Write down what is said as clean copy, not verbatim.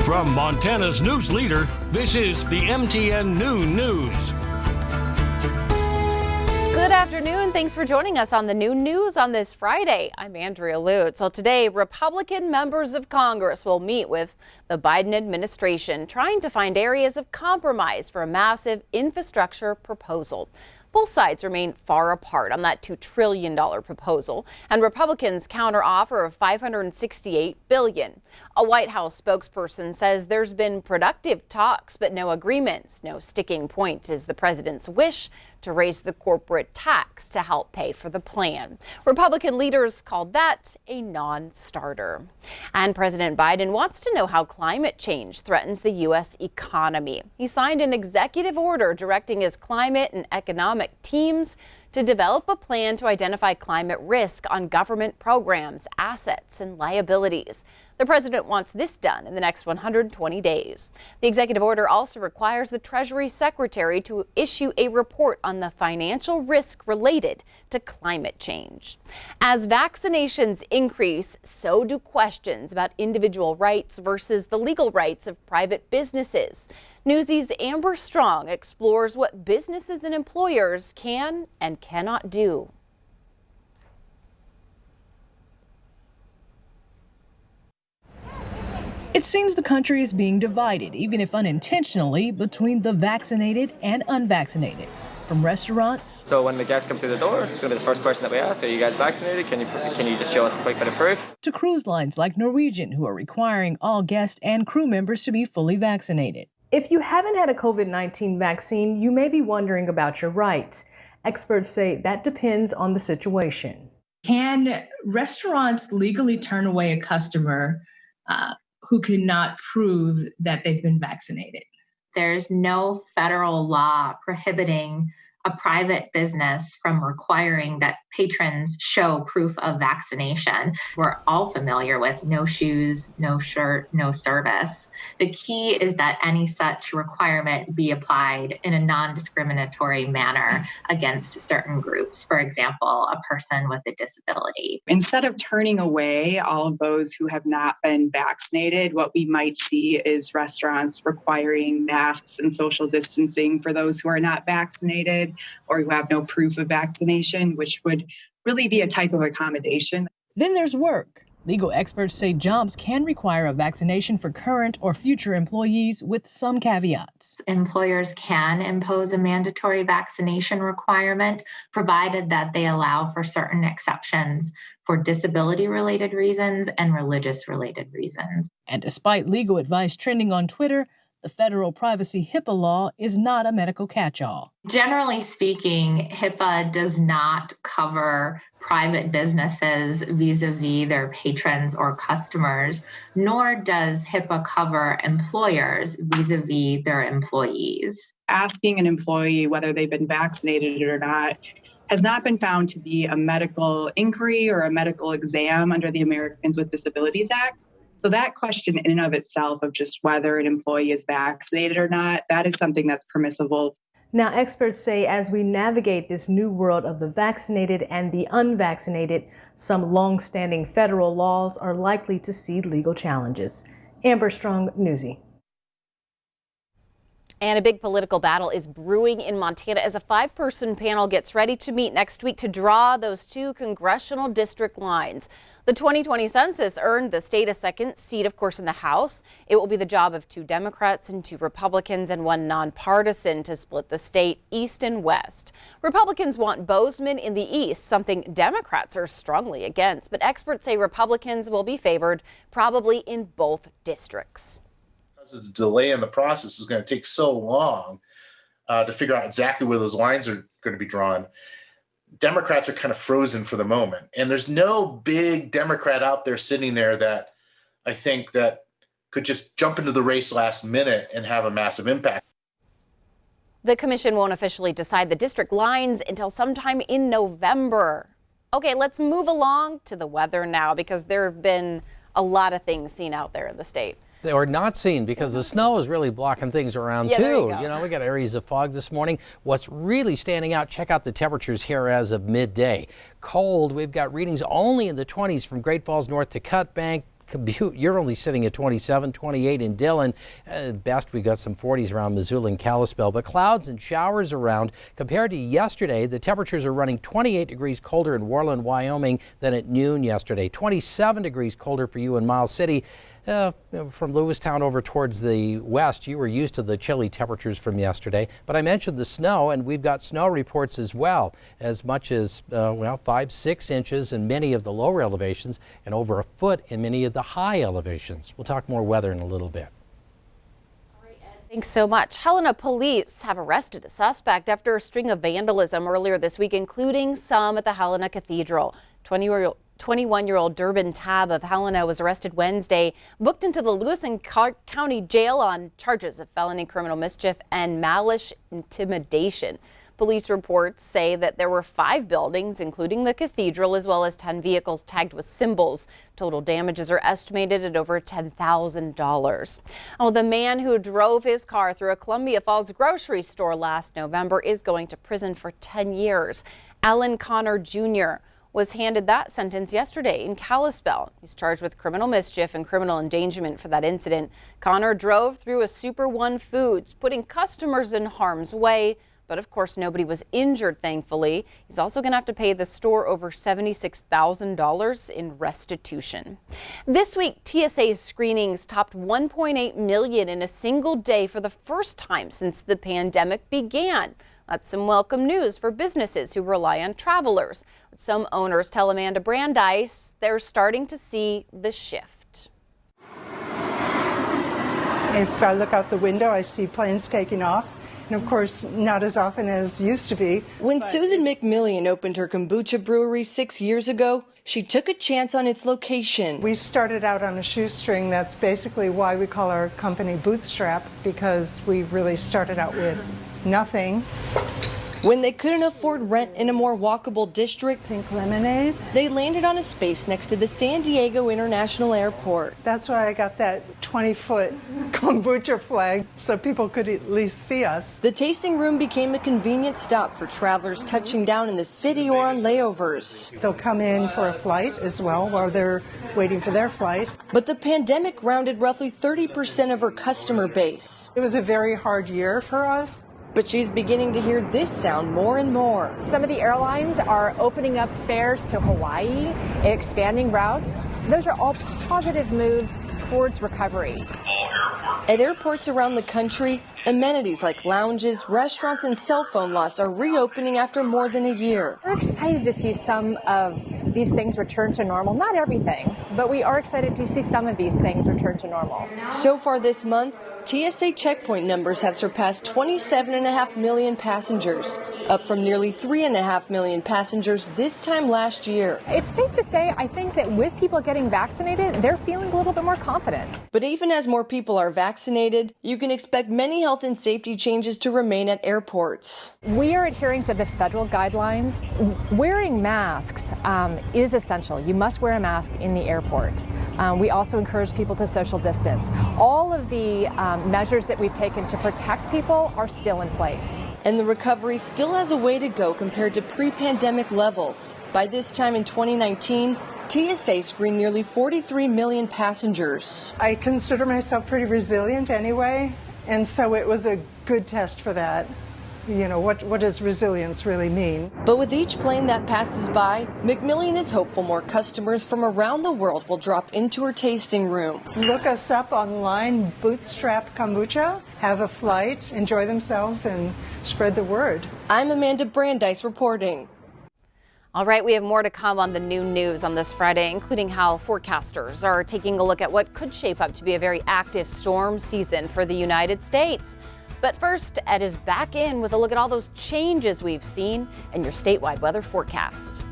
From Montana's news leader, this is the MTN Noon News. Good afternoon. Thanks for joining us on the Noon News on this Friday. I'm Andrea Lutz. So today, Republican members of Congress will meet with the Biden administration, trying to find areas of compromise for a massive infrastructure proposal. Both sides remain far apart on that $2 trillion proposal, and Republicans' counteroffer of $568 billion. A White House spokesperson says there's been productive talks, but no agreements. No sticking point is the president's wish to raise the corporate tax to help pay for the plan. Republican leaders called that a non-starter. And President Biden wants to know how climate change threatens the U.S. economy. He signed an executive order directing his climate and economic teams to develop a plan to identify climate risk on government programs, assets, and liabilities. The president wants this done in the next 120 days. The executive order also requires the Treasury Secretary to issue a report on the financial risk related to climate change. As vaccinations increase, so do questions about individual rights versus the legal rights of private businesses. Newsy's Amber Strong explores what businesses and employers can and cannot do. It seems the country is being divided, even if unintentionally, between the vaccinated and unvaccinated. From restaurants. So when the guests come through the door, it's going to be the first question that we ask: are you guys vaccinated? Can you just show us a quick bit of proof? To cruise lines like Norwegian, who are requiring all guests and crew members to be fully vaccinated. If you haven't had a COVID-19 vaccine, you may be wondering about your rights. Experts say that depends on the situation. Can restaurants legally turn away a customer who cannot prove that they've been vaccinated? There's no federal law prohibiting a private business from requiring that patrons show proof of vaccination. We're all familiar with no shoes, no shirt, no service. The key is that any such requirement be applied in a non-discriminatory manner against certain groups, for example, a person with a disability. Instead of turning away all of those who have not been vaccinated, what we might see is restaurants requiring masks and social distancing for those who are not vaccinated or who have no proof of vaccination, which would really be a type of accommodation. Then there's work. Legal experts say jobs can require a vaccination for current or future employees with some caveats. Employers can impose a mandatory vaccination requirement, provided that they allow for certain exceptions for disability-related reasons and religious-related reasons. And despite legal advice trending on Twitter, the federal privacy HIPAA law is not a medical catch-all. Generally speaking, HIPAA does not cover private businesses vis-a-vis their patrons or customers, nor does HIPAA cover employers vis-a-vis their employees. Asking an employee whether they've been vaccinated or not has not been found to be a medical inquiry or a medical exam under the Americans with Disabilities Act. So that question in and of itself of just whether an employee is vaccinated or not, that is something that's permissible. Now, experts say as we navigate this new world of the vaccinated and the unvaccinated, some long-standing federal laws are likely to see legal challenges. Amber Strong, Newsy. And a big political battle is brewing in Montana as a 5-person panel gets ready to meet next week to draw those 2 congressional district lines. The 2020 census earned the state a second seat, of course, in the House. It will be the job of 2 Democrats and 2 Republicans and 1 nonpartisan to split the state east and west. Republicans want Bozeman in the east, something Democrats are strongly against. But experts say Republicans will be favored probably in both districts. The delay in the process is going to take so long to figure out exactly where those lines are going to be drawn. Democrats are kind of frozen for the moment. And there's no big Democrat out there sitting there that I think that could just jump into the race last minute and have a massive impact. The commission won't officially decide the district lines until sometime in November. Okay, let's move along to the weather now, because there have been a lot of things seen out there in the state. Or not seen, because the snow is really blocking things around too. You know, we got areas of fog this morning. What's really standing out, check out the temperatures here as of midday. Cold, we've got readings only in the 20s from Great Falls North to Cut Bank. Butte, you're only sitting at 27, 28 in Dillon. At best, we got some 40s around Missoula and Kalispell, but clouds and showers around. Compared to yesterday, the temperatures are running 28 degrees colder in Worland, Wyoming than at noon yesterday. 27 degrees colder for you in Miles City. From Lewistown over towards the west, you were used to the chilly temperatures from yesterday. But I mentioned the snow, and we've got snow reports as well, as much as 5-6 inches in many of the lower elevations and over a foot in many of the high elevations. We'll talk more weather in a little bit. Thanks so much. Helena police have arrested a suspect after a string of vandalism earlier this week, including some at the Helena Cathedral. 21-year-old Durbin Tab of Helena was arrested Wednesday, booked into the Lewis and Clark County Jail on charges of felony criminal mischief and malicious intimidation. Police reports say that there were 5 buildings, including the cathedral, as well as 10 vehicles tagged with symbols. Total damages are estimated at over $10,000. Oh, the man who drove his car through a Columbia Falls grocery store last November is going to prison for 10 years. Alan Connor Jr. was handed that sentence yesterday in Kalispell. He's charged with criminal mischief and criminal endangerment for that incident. Connor drove through a Super One Foods, putting customers in harm's way. But of course, nobody was injured, thankfully. He's also going to have to pay the store over $76,000 in restitution. This week, TSA's screenings topped 1.8 million in a single day for the first time since the pandemic began. That's some welcome news for businesses who rely on travelers. Some owners tell Amanda Brandeis they're starting to see the shift. If I look out the window, I see planes taking off. And of course, not as often as used to be. When Susan McMillian opened her kombucha brewery 6 years ago, she took a chance on its location. We started out on a shoestring. That's basically why we call our company Bootstrap, because we really started out with nothing. When they couldn't afford rent in a more walkable district, Pink Lemonade, they landed on a space next to the San Diego International Airport. That's why I got that 20-foot kombucha flag so people could at least see us. The tasting room became a convenient stop for travelers touching down in the city or on layovers. They'll come in for a flight as well while they're waiting for their flight. But the pandemic rounded roughly 30% of her customer base. It was a very hard year for us. But she's beginning to hear this sound more and more. Some of the airlines are opening up fares to Hawaii, expanding routes. Those are all positive moves towards recovery. At airports around the country, amenities like lounges, restaurants, and cell phone lots are reopening after more than a year. We're excited to see some of these things return to normal. Not everything, but we are excited to see some of these things return to normal. So far this month, TSA checkpoint numbers have surpassed 27.5 million passengers, up from nearly 3.5 million passengers this time last year. It's safe to say, I think that with people getting vaccinated, they're feeling a little bit more confident. But even as more people are vaccinated, you can expect many health and safety changes to remain at airports. We are adhering to the federal guidelines. Wearing masks is essential. You must wear a mask in the airport. We also encourage people to social distance. All of the measures that we've taken to protect people are still in place. And the recovery still has a way to go compared to pre-pandemic levels. By this time in 2019, TSA screened nearly 43 million passengers. I consider myself pretty resilient anyway, and so it was a good test for that. You know, what does resilience really mean? But with each plane that passes by, McMillian is hopeful more customers from around the world will drop into her tasting room. Look us up online, Bootstrap Kombucha. Have a flight, enjoy themselves, and spread the word. I'm Amanda Brandeis reporting. All right, we have more to come on the noon news on this Friday, including how forecasters are taking a look at what could shape up to be a very active storm season for the United States. But first, Ed is back in with a look at all those changes we've seen and your statewide weather forecast.